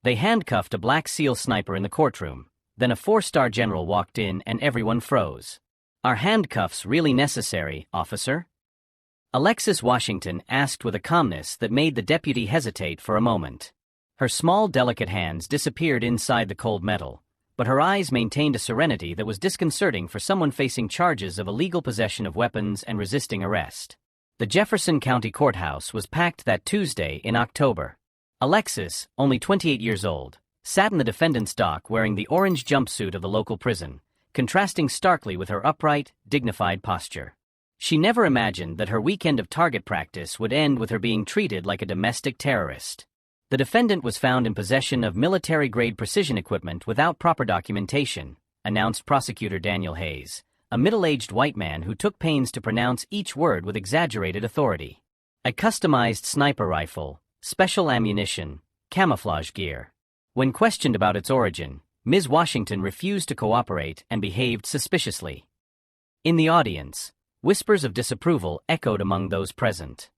They handcuffed a Black SEAL sniper in the courtroom. Then a 4-star general walked in and everyone froze. "Are handcuffs really necessary, officer?" Alexis Washington asked with a calmness that made the deputy hesitate for a moment. Her small, delicate hands disappeared inside the cold metal, but her eyes maintained a serenity that was disconcerting for someone facing charges of illegal possession of weapons and resisting arrest. The Jefferson County Courthouse was packed that Tuesday in October. Alexis, only 28 years old, sat in the defendant's dock wearing the orange jumpsuit of the local prison, contrasting starkly with her upright, dignified posture. She never imagined that her weekend of target practice would end with her being treated like a domestic terrorist. The defendant was found in possession of military-grade precision equipment without proper documentation, announced prosecutor Daniel Hayes, a middle-aged white man who took pains to pronounce each word with exaggerated authority. A customized sniper rifle, special ammunition, camouflage gear. When questioned about its origin, Ms. Washington refused to cooperate and behaved suspiciously. In the audience, whispers of disapproval echoed among those present.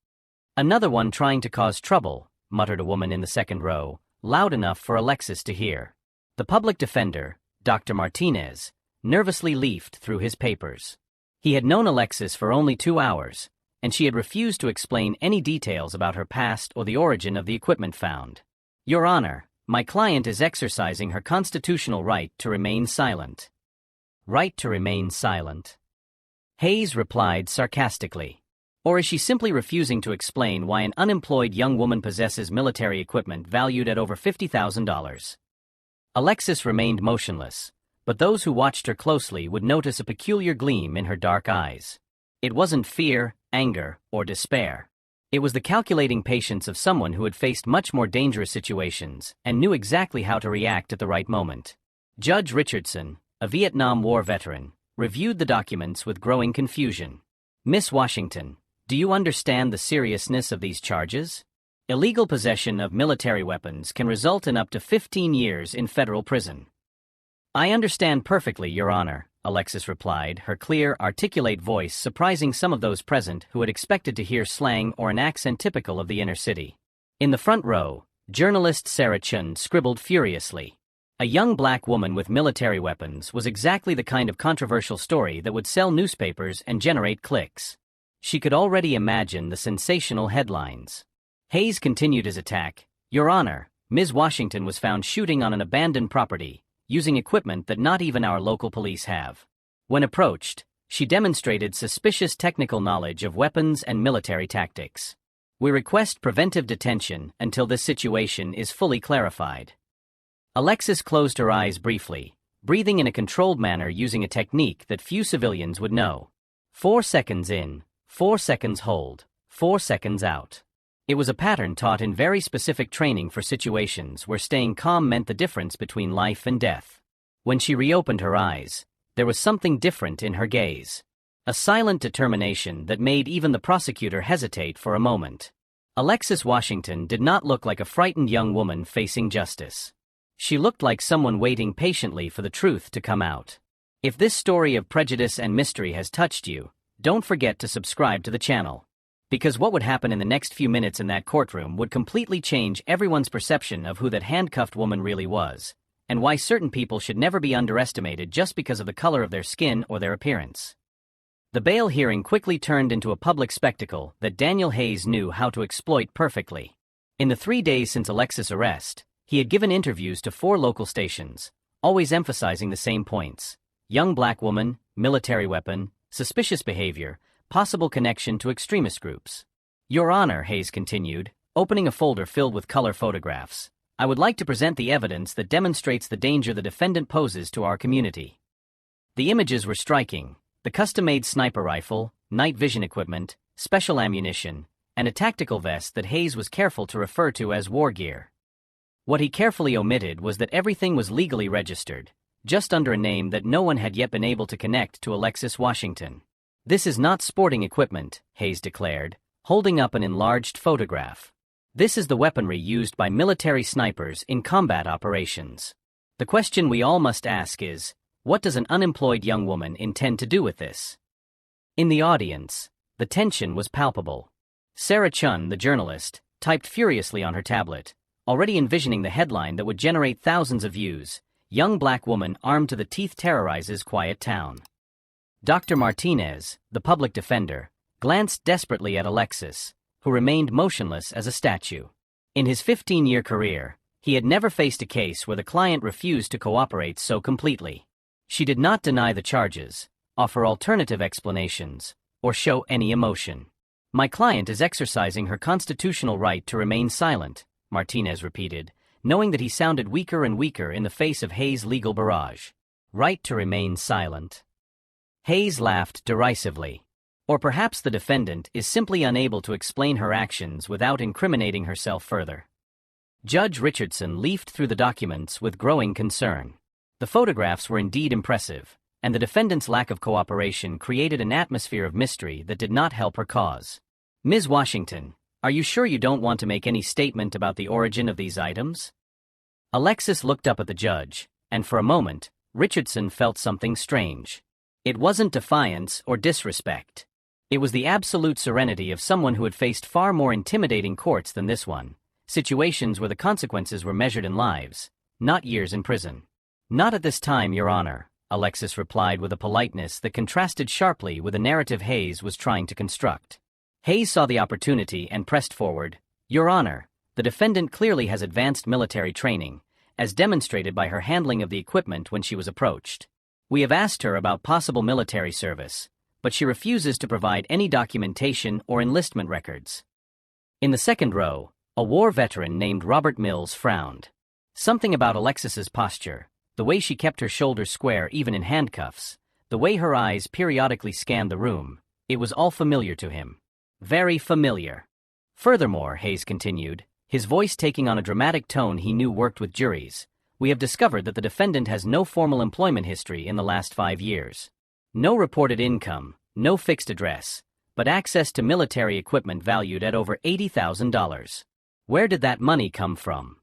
"Another one trying to cause trouble," muttered a woman in the second row, loud enough for Alexis to hear. The public defender, Dr. Martinez, nervously leafed through his papers. He had known Alexis for only 2 hours, and she had refused to explain any details about her past or the origin of the equipment found. "Your Honor, my client is exercising her constitutional right to remain silent." "Right to remain silent?" Hayes replied sarcastically. "Or is she simply refusing to explain why an unemployed young woman possesses military equipment valued at over $50,000? Alexis remained motionless, but those who watched her closely would notice a peculiar gleam in her dark eyes. It wasn't fear, anger, or despair. It was the calculating patience of someone who had faced much more dangerous situations and knew exactly how to react at the right moment. Judge Richardson, a Vietnam War veteran, reviewed the documents with growing confusion. "Miss Washington, do you understand the seriousness of these charges? Illegal possession of military weapons can result in up to 15 years in federal prison." "I understand perfectly, Your Honor," Alexis replied, her clear, articulate voice surprising some of those present who had expected to hear slang or an accent typical of the inner city. In the front row, journalist Sarah Chun scribbled furiously. A young black woman with military weapons was exactly the kind of controversial story that would sell newspapers and generate clicks. She could already imagine the sensational headlines. Hayes continued his attack. "Your Honor, Ms. Washington was found shooting on an abandoned property, using equipment that not even our local police have. When approached, she demonstrated suspicious technical knowledge of weapons and military tactics. We request preventive detention until this situation is fully clarified." Alexis closed her eyes briefly, breathing in a controlled manner using a technique that few civilians would know. 4 seconds in, 4 seconds hold, 4 seconds out. It was a pattern taught in very specific training for situations where staying calm meant the difference between life and death. When she reopened her eyes, there was something different in her gaze. A silent determination that made even the prosecutor hesitate for a moment. Alexis Washington did not look like a frightened young woman facing justice. She looked like someone waiting patiently for the truth to come out. If this story of prejudice and mystery has touched you, don't forget to subscribe to the channel. Because what would happen in the next few minutes in that courtroom would completely change everyone's perception of who that handcuffed woman really was, and why certain people should never be underestimated just because of the color of their skin or their appearance. The bail hearing quickly turned into a public spectacle that Daniel Hayes knew how to exploit perfectly. In the 3 days since Alexis' arrest, he had given interviews to 4 local stations, always emphasizing the same points: young black woman, military weapon, suspicious behavior, possible connection to extremist groups. "Your Honor," Hayes continued, opening a folder filled with color photographs, "I would like to present the evidence that demonstrates the danger the defendant poses to our community." The images were striking: the custom-made sniper rifle, night vision equipment, special ammunition, and a tactical vest that Hayes was careful to refer to as war gear. What he carefully omitted was that everything was legally registered, just under a name that no one had yet been able to connect to Alexis Washington. "This is not sporting equipment," Hayes declared, holding up an enlarged photograph. "This is the weaponry used by military snipers in combat operations. The question we all must ask is, what does an unemployed young woman intend to do with this?" In the audience, the tension was palpable. Sarah Chun, the journalist, typed furiously on her tablet, already envisioning the headline that would generate thousands of views. Young black woman armed to the teeth terrorizes quiet town. Dr. Martinez, the public defender, glanced desperately at Alexis, who remained motionless as a statue. In his 15-year career, he had never faced a case where the client refused to cooperate so completely. She did not deny the charges, offer alternative explanations, or show any emotion. "My client is exercising her constitutional right to remain silent," Martinez repeated, knowing that he sounded weaker and weaker in the face of Hayes' legal barrage. "Right to remain silent." Hayes laughed derisively. Or perhaps the defendant is simply unable to explain her actions without incriminating herself further. Judge Richardson leafed through the documents with growing concern. The photographs were indeed impressive, and the defendant's lack of cooperation created an atmosphere of mystery that did not help her cause. "Ms. Washington, are you sure you don't want to make any statement about the origin of these items?" Alexis looked up at the judge, and for a moment, Richardson felt something strange. It wasn't defiance or disrespect. It was the absolute serenity of someone who had faced far more intimidating courts than this one, situations where the consequences were measured in lives, not years in prison. "Not at this time, Your Honor," Alexis replied with a politeness that contrasted sharply with the narrative Hayes was trying to construct. Hayes saw the opportunity and pressed forward. "Your Honor, the defendant clearly has advanced military training, as demonstrated by her handling of the equipment when she was approached. We have asked her about possible military service, but she refuses to provide any documentation or enlistment records." In the second row, a war veteran named Robert Mills frowned. Something about Alexis's posture, the way she kept her shoulders square even in handcuffs, the way her eyes periodically scanned the room, it was all familiar to him. Very familiar. "Furthermore," Hayes continued, his voice taking on a dramatic tone he knew worked with juries, "we have discovered that the defendant has no formal employment history in the last 5 years. No reported income, no fixed address, but access to military equipment valued at over $80,000. Where did that money come from?"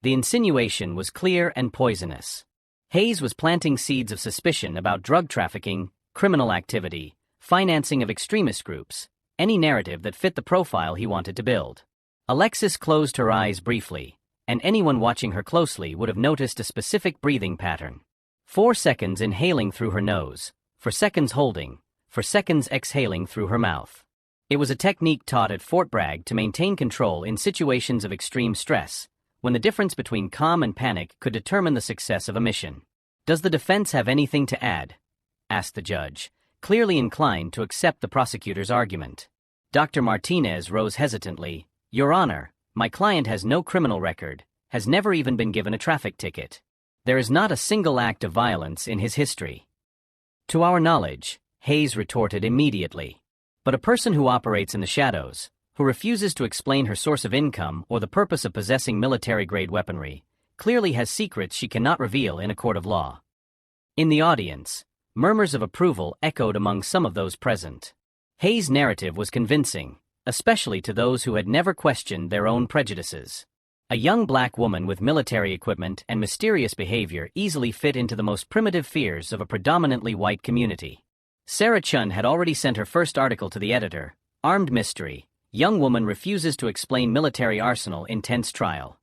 The insinuation was clear and poisonous. Hayes was planting seeds of suspicion about drug trafficking, criminal activity, financing of extremist groups, any narrative that fit the profile he wanted to build. Alexis closed her eyes briefly, and anyone watching her closely would have noticed a specific breathing pattern. 4 seconds inhaling through her nose, for seconds holding, for seconds exhaling through her mouth. It was a technique taught at Fort Bragg to maintain control in situations of extreme stress, when the difference between calm and panic could determine the success of a mission. "Does the defense have anything to add?" asked the judge, clearly inclined to accept the prosecutor's argument. Dr. Martinez rose hesitantly. "Your Honor, my client has no criminal record, has never even been given a traffic ticket. There is not a single act of violence in his history." "To our knowledge," Hayes retorted immediately. "But a person who operates in the shadows, who refuses to explain her source of income or the purpose of possessing military-grade weaponry, clearly has secrets she cannot reveal in a court of law." In the audience, murmurs of approval echoed among some of those present. Hayes' narrative was convincing, especially to those who had never questioned their own prejudices. A young black woman with military equipment and mysterious behavior easily fit into the most primitive fears of a predominantly white community. Sarah Chun had already sent her first article to the editor, "Armed Mystery, Young Woman Refuses to Explain Military Arsenal in Tense Trial."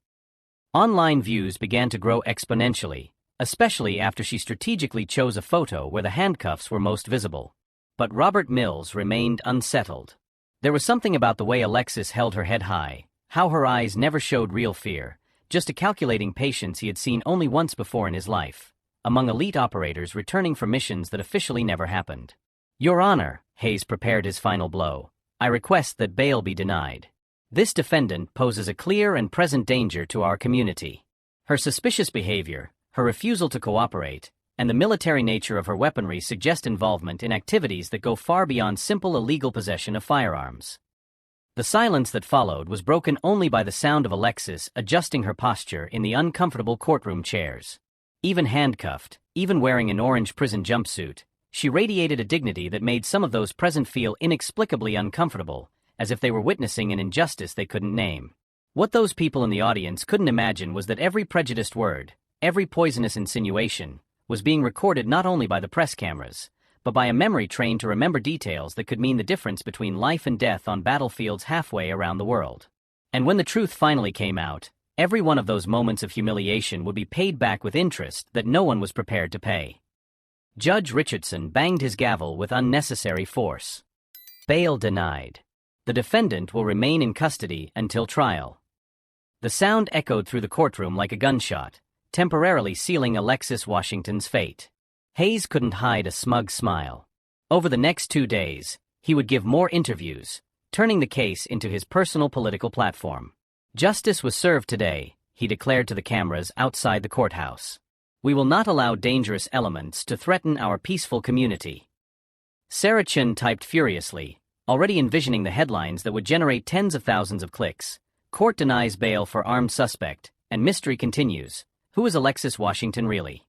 Online views began to grow exponentially, especially after she strategically chose a photo where the handcuffs were most visible. But Robert Mills remained unsettled. There was something about the way Alexis held her head high, how her eyes never showed real fear, just a calculating patience he had seen only once before in his life, among elite operators returning from missions that officially never happened. "Your Honor," Hayes prepared his final blow, "I request that bail be denied. This defendant poses a clear and present danger to our community. Her suspicious behavior, her refusal to cooperate, and the military nature of her weaponry suggest involvement in activities that go far beyond simple illegal possession of firearms." The silence that followed was broken only by the sound of Alexis adjusting her posture in the uncomfortable courtroom chairs. Even handcuffed, even wearing an orange prison jumpsuit, she radiated a dignity that made some of those present feel inexplicably uncomfortable, as if they were witnessing an injustice they couldn't name. What those people in the audience couldn't imagine was that every prejudiced word, every poisonous insinuation, was being recorded not only by the press cameras, but by a memory trained to remember details that could mean the difference between life and death on battlefields halfway around the world. And when the truth finally came out, Every one of those moments of humiliation would be paid back with interest that no one was prepared to pay. Judge Richardson banged his gavel with unnecessary force. Bail denied. The defendant will remain in custody until trial. The sound echoed through the courtroom like a gunshot, temporarily sealing Alexis Washington's fate. Hayes couldn't hide a smug smile. Over the next 2 days, he would give more interviews, turning the case into his personal political platform. Justice was served today, he declared to the cameras outside the courthouse. We will not allow dangerous elements to threaten our peaceful community. Sarah Chun typed furiously, already envisioning the headlines that would generate tens of thousands of clicks. Court denies bail for armed suspect, and mystery continues. Who is Alexis Washington really?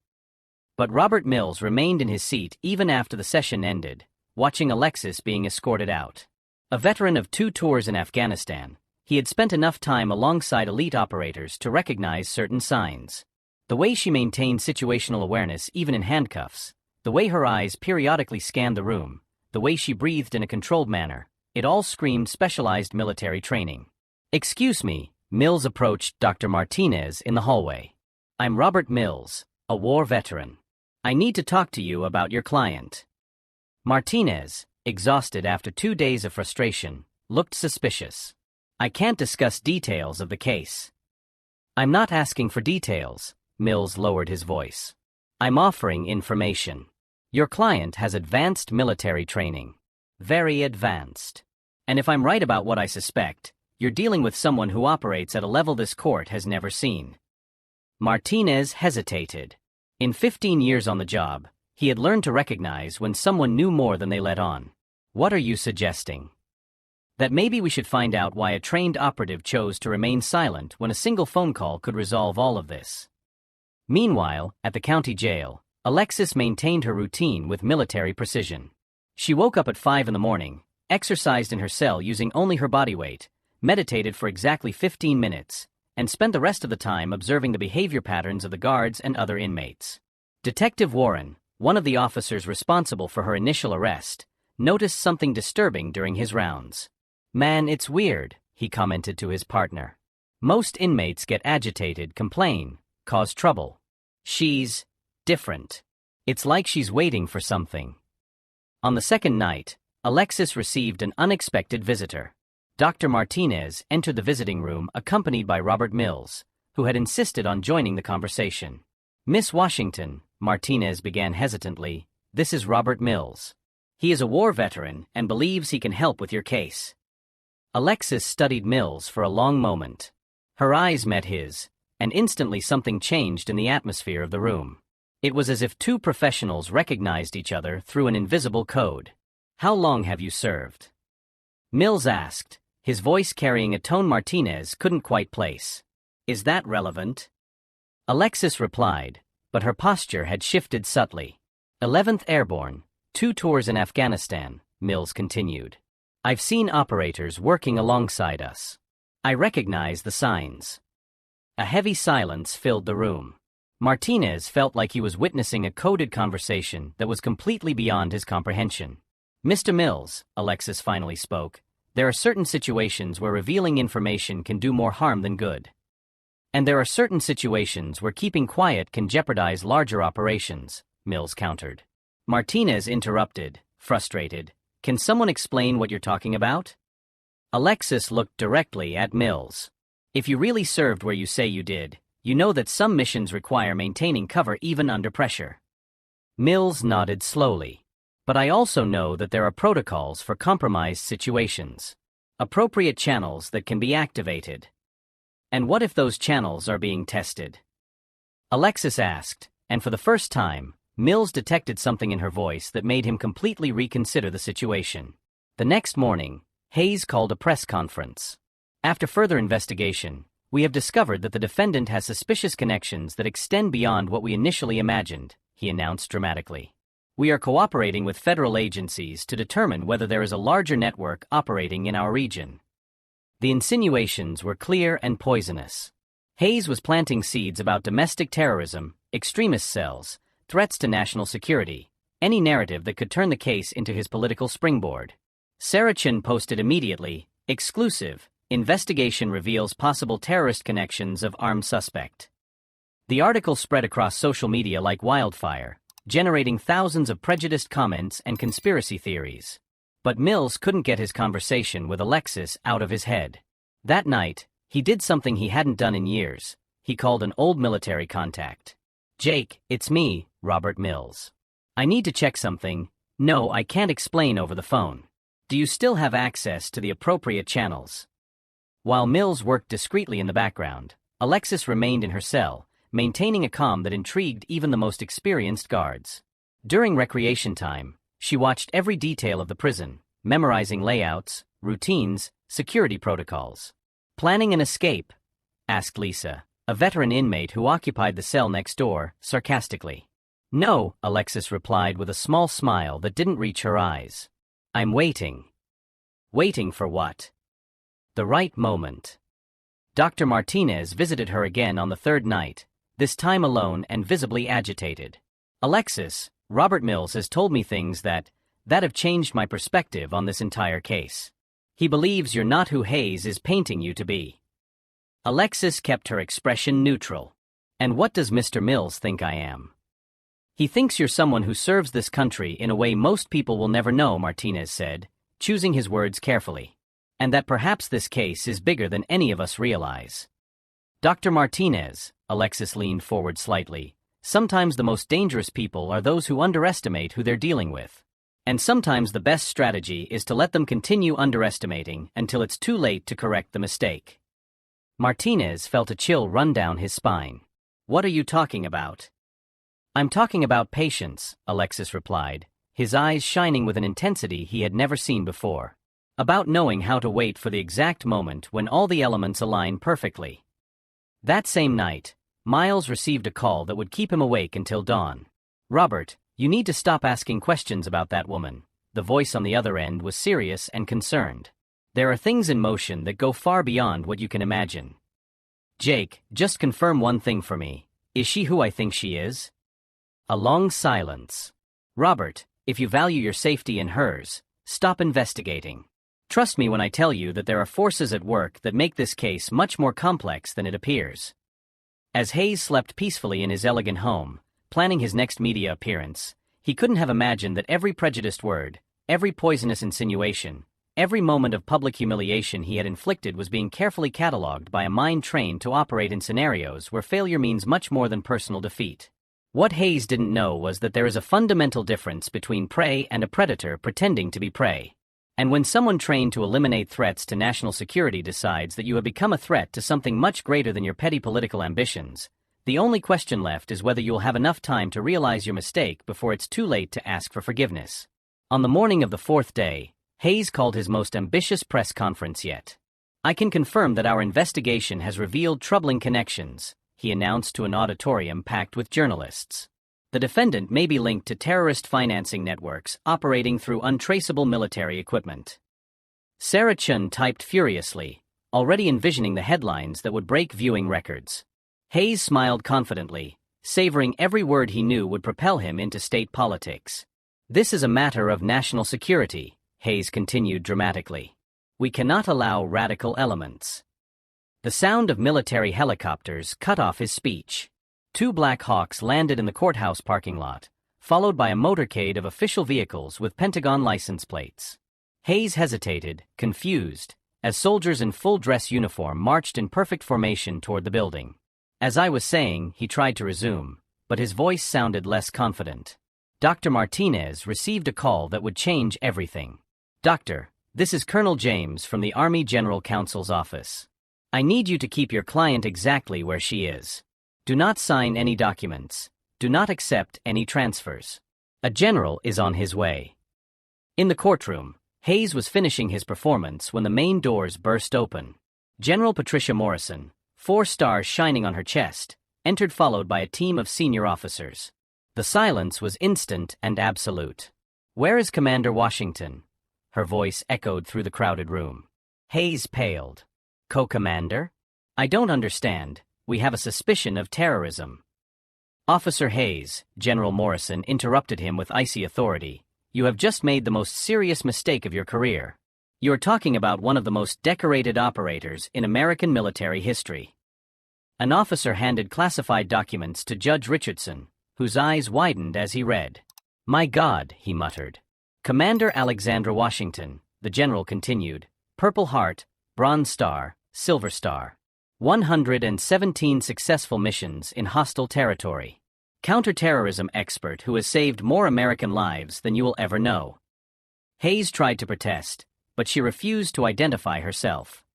But Robert Mills remained in his seat even after the session ended, watching Alexis being escorted out. A veteran of 2 tours in Afghanistan, he had spent enough time alongside elite operators to recognize certain signs. The way she maintained situational awareness even in handcuffs, the way her eyes periodically scanned the room, the way she breathed in a controlled manner, it all screamed specialized military training. "Excuse me," Mills approached Dr. Martinez in the hallway. "I'm Robert Mills, a war veteran. I need to talk to you about your client." Martinez, exhausted after 2 days of frustration, looked suspicious. "I can't discuss details of the case." "I'm not asking for details," Mills lowered his voice. "I'm offering information. Your client has advanced military training. Very advanced. And if I'm right about what I suspect, you're dealing with someone who operates at a level this court has never seen." Martinez hesitated. In 15 years on the job, he had learned to recognize when someone knew more than they let on. "What are you suggesting?" "That maybe we should find out why a trained operative chose to remain silent when a single phone call could resolve all of this." Meanwhile, at the county jail, Alexis maintained her routine with military precision. She woke up at 5 in the morning, exercised in her cell using only her body weight, meditated for exactly 15 minutes, and spent the rest of the time observing the behavior patterns of the guards and other inmates. Detective Warren, one of the officers responsible for her initial arrest, noticed something disturbing during his rounds. "Man, it's weird," he commented to his partner. "Most inmates get agitated, complain, cause trouble. She's different. It's like she's waiting for something." On the second night, Alexis received an unexpected visitor. Dr. Martinez entered the visiting room accompanied by Robert Mills, who had insisted on joining the conversation. "Miss Washington," Martinez began hesitantly, "this is Robert Mills. He is a war veteran and believes he can help with your case." Alexis studied Mills for a long moment. Her eyes met his, and instantly something changed in the atmosphere of the room. It was as if 2 professionals recognized each other through an invisible code. "How long have you served?" Mills asked, his voice carrying a tone Martinez couldn't quite place. "Is that relevant?" Alexis replied, but her posture had shifted subtly. 11th Airborne, 2 tours in Afghanistan, Mills continued. "I've seen operators working alongside us. I recognize the signs." A heavy silence filled the room. Martinez felt like he was witnessing a coded conversation that was completely beyond his comprehension. "Mr. Mills," Alexis finally spoke, "there are certain situations where revealing information can do more harm than good. And there are certain situations where keeping quiet can jeopardize larger operations," Mills countered. Martinez interrupted, frustrated. "Can someone explain what you're talking about?" Alexis looked directly at Mills. "If you really served where you say you did, you know that some missions require maintaining cover even under pressure." Mills nodded slowly. "But I also know that there are protocols for compromised situations. Appropriate channels that can be activated." "And what if those channels are being tested?" Alexis asked, and for the first time, Mills detected something in her voice that made him completely reconsider the situation. The next morning, Hayes called a press conference. "After further investigation, we have discovered that the defendant has suspicious connections that extend beyond what we initially imagined," he announced dramatically. "We are cooperating with federal agencies to determine whether there is a larger network operating in our region." The insinuations were clear and poisonous. Hayes was planting seeds about domestic terrorism, extremist cells, threats to national security, any narrative that could turn the case into his political springboard. Sarah Chin posted immediately, "Exclusive, Investigation reveals possible terrorist connections of armed suspect. The article spread across social media like wildfire, generating thousands of prejudiced comments and conspiracy theories. But Mills couldn't get his conversation with Alexis out of his head. That night, he did something he hadn't done in years. He called an old military contact. "Jake, it's me, Robert Mills. I need to check something. No, I can't explain over the phone. Do you still have access to the appropriate channels?" While Mills worked discreetly in the background, Alexis remained in her cell, maintaining a calm that intrigued even the most experienced guards. During recreation time, she watched every detail of the prison, memorizing layouts, routines, security protocols. "Planning an escape?" asked Lisa, a veteran inmate who occupied the cell next door, sarcastically. "No," Alexis replied with a small smile that didn't reach her eyes. "I'm waiting." "Waiting for what?" "The right moment." Dr. Martinez visited her again on the third night, this time alone and visibly agitated. "Alexis, Robert Mills has told me things that have changed my perspective on this entire case. He believes you're not who Hayes is painting you to be." Alexis kept her expression neutral. "And what does Mr. Mills think I am?" "He thinks you're someone who serves this country in a way most people will never know," Martinez said, choosing his words carefully. "And that perhaps this case is bigger than any of us realize." "Dr. Martinez," Alexis leaned forward slightly, "sometimes the most dangerous people are those who underestimate who they're dealing with. And sometimes the best strategy is to let them continue underestimating until it's too late to correct the mistake." Martinez felt a chill run down his spine. "What are you talking about?" "I'm talking about patience," Alexis replied, his eyes shining with an intensity he had never seen before. "About knowing how to wait for the exact moment when all the elements align perfectly." That same night, Miles received a call that would keep him awake until dawn. "Robert, you need to stop asking questions about that woman." The voice on the other end was serious and concerned. "There are things in motion that go far beyond what you can imagine." "Jake, just confirm one thing for me. Is she who I think she is?" A long silence. "Robert, if you value your safety and hers, stop investigating. Trust me when I tell you that there are forces at work that make this case much more complex than it appears." As Hayes slept peacefully in his elegant home, planning his next media appearance, he couldn't have imagined that every prejudiced word, every poisonous insinuation, every moment of public humiliation he had inflicted was being carefully catalogued by a mind trained to operate in scenarios where failure means much more than personal defeat. What Hayes didn't know was that there is a fundamental difference between prey and a predator pretending to be prey. And when someone trained to eliminate threats to national security decides that you have become a threat to something much greater than your petty political ambitions, the only question left is whether you will have enough time to realize your mistake before it's too late to ask for forgiveness. On the morning of the fourth day, Hayes called his most ambitious press conference yet. "I can confirm that our investigation has revealed troubling connections," he announced to an auditorium packed with journalists. "The defendant may be linked to terrorist financing networks operating through untraceable military equipment." Sarah Chun typed furiously, already envisioning the headlines that would break viewing records. Hayes smiled confidently, savoring every word he knew would propel him into state politics. "This is a matter of national security," Hayes continued dramatically. "We cannot allow radical elements." The sound of military helicopters cut off his speech. 2 Black Hawks landed in the courthouse parking lot, followed by a motorcade of official vehicles with Pentagon license plates. Hayes hesitated, confused, as soldiers in full dress uniform marched in perfect formation toward the building. "As I was saying," he tried to resume, but his voice sounded less confident. Dr. Martinez received a call that would change everything. "Doctor, this is Colonel James from the Army General Counsel's office. I need you to keep your client exactly where she is. Do not sign any documents. Do not accept any transfers. A general is on his way." In the courtroom, Hayes was finishing his performance when the main doors burst open. General Patricia Morrison, 4 stars shining on her chest, entered followed by a team of senior officers. The silence was instant and absolute. "Where is Commander Washington?" Her voice echoed through the crowded room. Hayes paled. "Co-commander? I don't understand. We have a suspicion of terrorism." "Officer Hayes," General Morrison interrupted him with icy authority, "you have just made the most serious mistake of your career. You're talking about one of the most decorated operators in American military history. An officer handed classified documents to Judge Richardson, whose eyes widened as he read. "My God," he muttered. "Commander Alexandra Washington," the general continued, "Purple Heart, Bronze Star, Silver Star. 117 successful missions in hostile territory. Counterterrorism expert who has saved more American lives than you will ever know." Hayes tried to protest, but she refused to identify herself.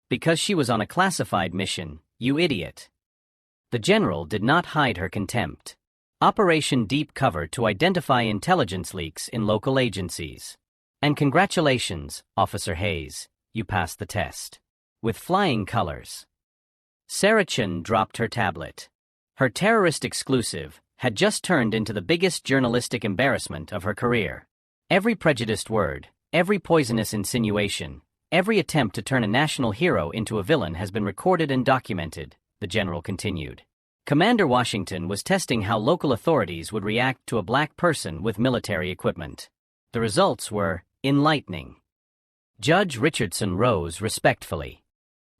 "Because she was on a classified mission, you idiot." The general did not hide her contempt. Operation Deep Cover to identify intelligence leaks in local agencies. "And congratulations, Officer Hayes, you passed the test. With flying colors." Sarah Chun dropped her tablet. Her terrorist exclusive had just turned into the biggest journalistic embarrassment of her career. Every prejudiced word, every poisonous insinuation, every attempt to turn a national hero into a villain has been recorded and documented, the general continued. Commander Washington was testing how local authorities would react to a black person with military equipment. The results were enlightening. Judge Richardson rose respectfully.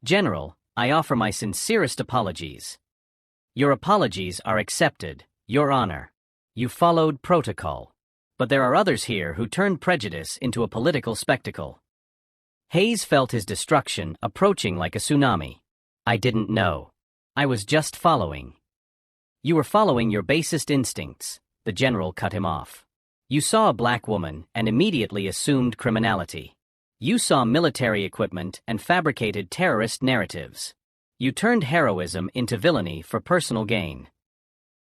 "General, I offer my sincerest apologies." "Your apologies are accepted, Your Honor. You followed protocol. But there are others here who turned prejudice into a political spectacle." Hayes felt his destruction approaching like a tsunami. "I didn't know. I was just following." "You were following your basest instincts," the general cut him off. "You saw a black woman and immediately assumed criminality. You saw military equipment and fabricated terrorist narratives. You turned heroism into villainy for personal gain."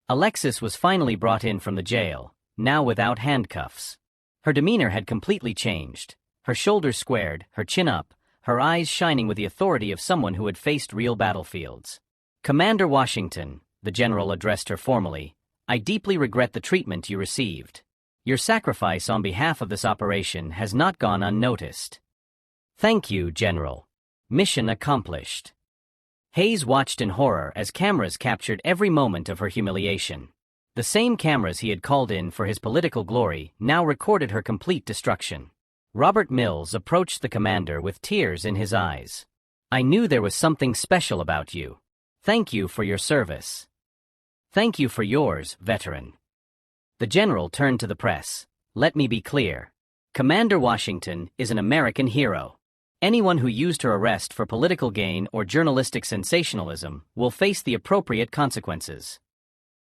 Alexis was finally brought in from the jail, now without handcuffs. Her demeanor had completely changed, her shoulders squared, her chin up, her eyes shining with the authority of someone who had faced real battlefields. "Commander Washington," the general addressed her formally, "I deeply regret the treatment you received. Your sacrifice on behalf of this operation has not gone unnoticed." "Thank you, General. Mission accomplished." Hayes watched in horror as cameras captured every moment of her humiliation. The same cameras he had called in for his political glory now recorded her complete destruction. Robert Mills approached the commander with tears in his eyes. "I knew there was something special about you. Thank you for your service." "Thank you for yours, veteran." The general turned to the press. "Let me be clear. Commander Washington is an American hero. Anyone who used her arrest for political gain or journalistic sensationalism will face the appropriate consequences."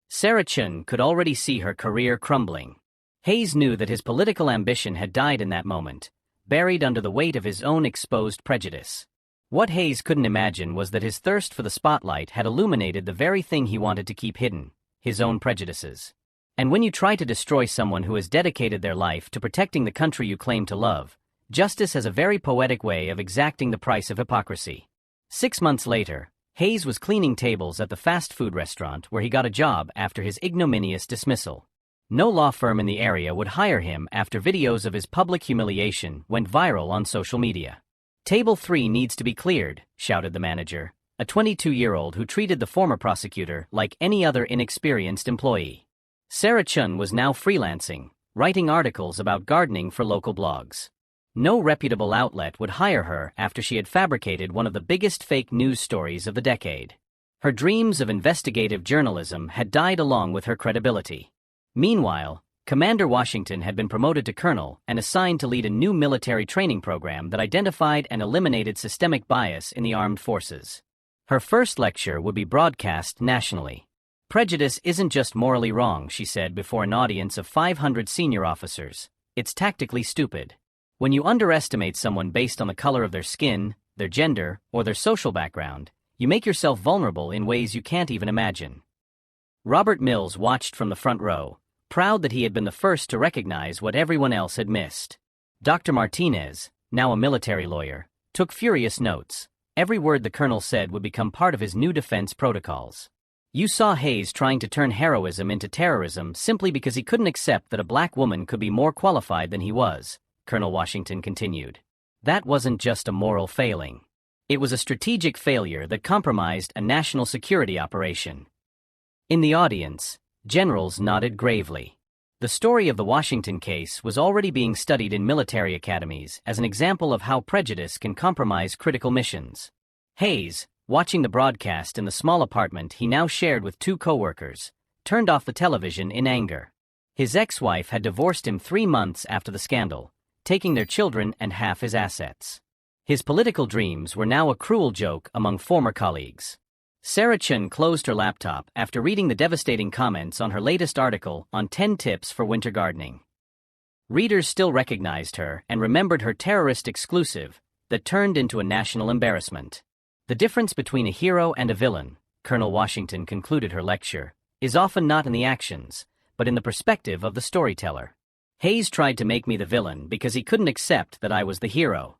Sarah Chun could already see her career crumbling. Hayes knew that his political ambition had died in that moment, buried under the weight of his own exposed prejudice. What Hayes couldn't imagine was that his thirst for the spotlight had illuminated the very thing he wanted to keep hidden, his own prejudices. And when you try to destroy someone who has dedicated their life to protecting the country you claim to love, justice has a very poetic way of exacting the price of hypocrisy. 6 months later, Hayes was cleaning tables at the fast food restaurant where he got a job after his ignominious dismissal. No law firm in the area would hire him after videos of his public humiliation went viral on social media. "Table 3 needs to be cleared," shouted the manager, a 22-year-old who treated the former prosecutor like any other inexperienced employee. Sarah Chun was now freelancing, writing articles about gardening for local blogs. No reputable outlet would hire her after she had fabricated one of the biggest fake news stories of the decade. Her dreams of investigative journalism had died along with her credibility. Meanwhile, Commander Washington had been promoted to colonel and assigned to lead a new military training program that identified and eliminated systemic bias in the armed forces. Her first lecture would be broadcast nationally. "Prejudice isn't just morally wrong," she said before an audience of 500 senior officers. "It's tactically stupid. When you underestimate someone based on the color of their skin, their gender, or their social background, you make yourself vulnerable in ways you can't even imagine." Robert Mills watched from the front row, proud that he had been the first to recognize what everyone else had missed. Dr. Martinez, now a military lawyer, took furious notes. Every word the colonel said would become part of his new defense protocols. "You saw Hayes trying to turn heroism into terrorism simply because he couldn't accept that a black woman could be more qualified than he was," Colonel Washington continued. "That wasn't just a moral failing. It was a strategic failure that compromised a national security operation." In the audience, generals nodded gravely. The story of the Washington case was already being studied in military academies as an example of how prejudice can compromise critical missions. Hayes, watching the broadcast in the small apartment he now shared with two co-workers, turned off the television in anger. His ex-wife had divorced him 3 months after the scandal, taking their children and half his assets. His political dreams were now a cruel joke among former colleagues. Sarah Chun closed her laptop after reading the devastating comments on her latest article on 10 tips for winter gardening. Readers still recognized her and remembered her terrorist exclusive that turned into a national embarrassment. The difference between a hero and a villain, Colonel Washington concluded her lecture, is often not in the actions, but in the perspective of the storyteller. Hayes tried to make me the villain because he couldn't accept that I was the hero.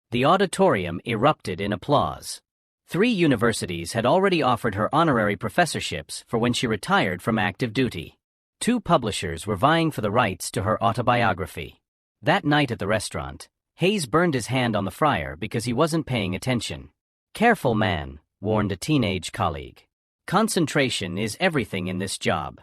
The auditorium erupted in applause. 3 universities had already offered her honorary professorships for when she retired from active duty. 2 publishers were vying for the rights to her autobiography. That night at the restaurant, Hayes burned his hand on the fryer because he wasn't paying attention. "Careful, man," warned a teenage colleague. "Concentration is everything in this job."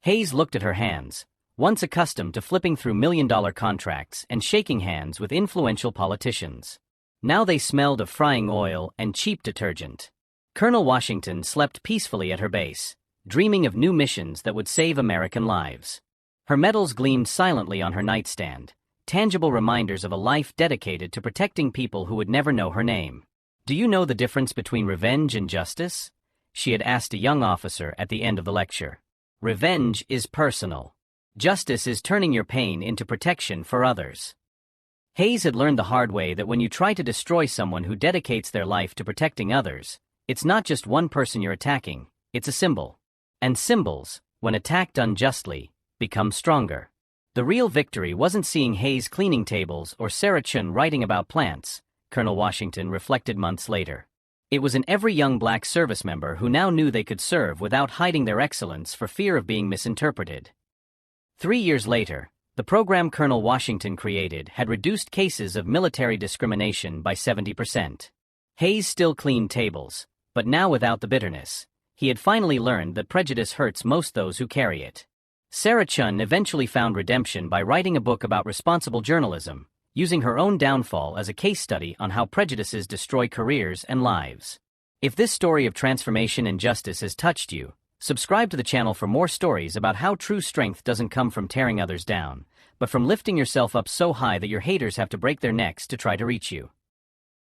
Hayes looked at her hands, once accustomed to flipping through million-dollar contracts and shaking hands with influential politicians. Now they smelled of frying oil and cheap detergent. Colonel Washington slept peacefully at her base, dreaming of new missions that would save American lives. Her medals gleamed silently on her nightstand, tangible reminders of a life dedicated to protecting people who would never know her name. "Do you know the difference between revenge and justice?" she had asked a young officer at the end of the lecture. "Revenge is personal. Justice is turning your pain into protection for others." Hayes had learned the hard way that when you try to destroy someone who dedicates their life to protecting others, it's not just one person you're attacking, it's a symbol. And symbols, when attacked unjustly, become stronger. The real victory wasn't seeing Hayes cleaning tables or Sarah Chun writing about plants, Colonel Washington reflected months later. It was in every young black service member who now knew they could serve without hiding their excellence for fear of being misinterpreted. 3 years later, the program Colonel Washington created had reduced cases of military discrimination by 70%. Hayes still cleaned tables, but now without the bitterness. He had finally learned that prejudice hurts most those who carry it. Sarah Chun eventually found redemption by writing a book about responsible journalism, using her own downfall as a case study on how prejudices destroy careers and lives. If this story of transformation and justice has touched you, subscribe to the channel for more stories about how true strength doesn't come from tearing others down, but from lifting yourself up so high that your haters have to break their necks to try to reach you.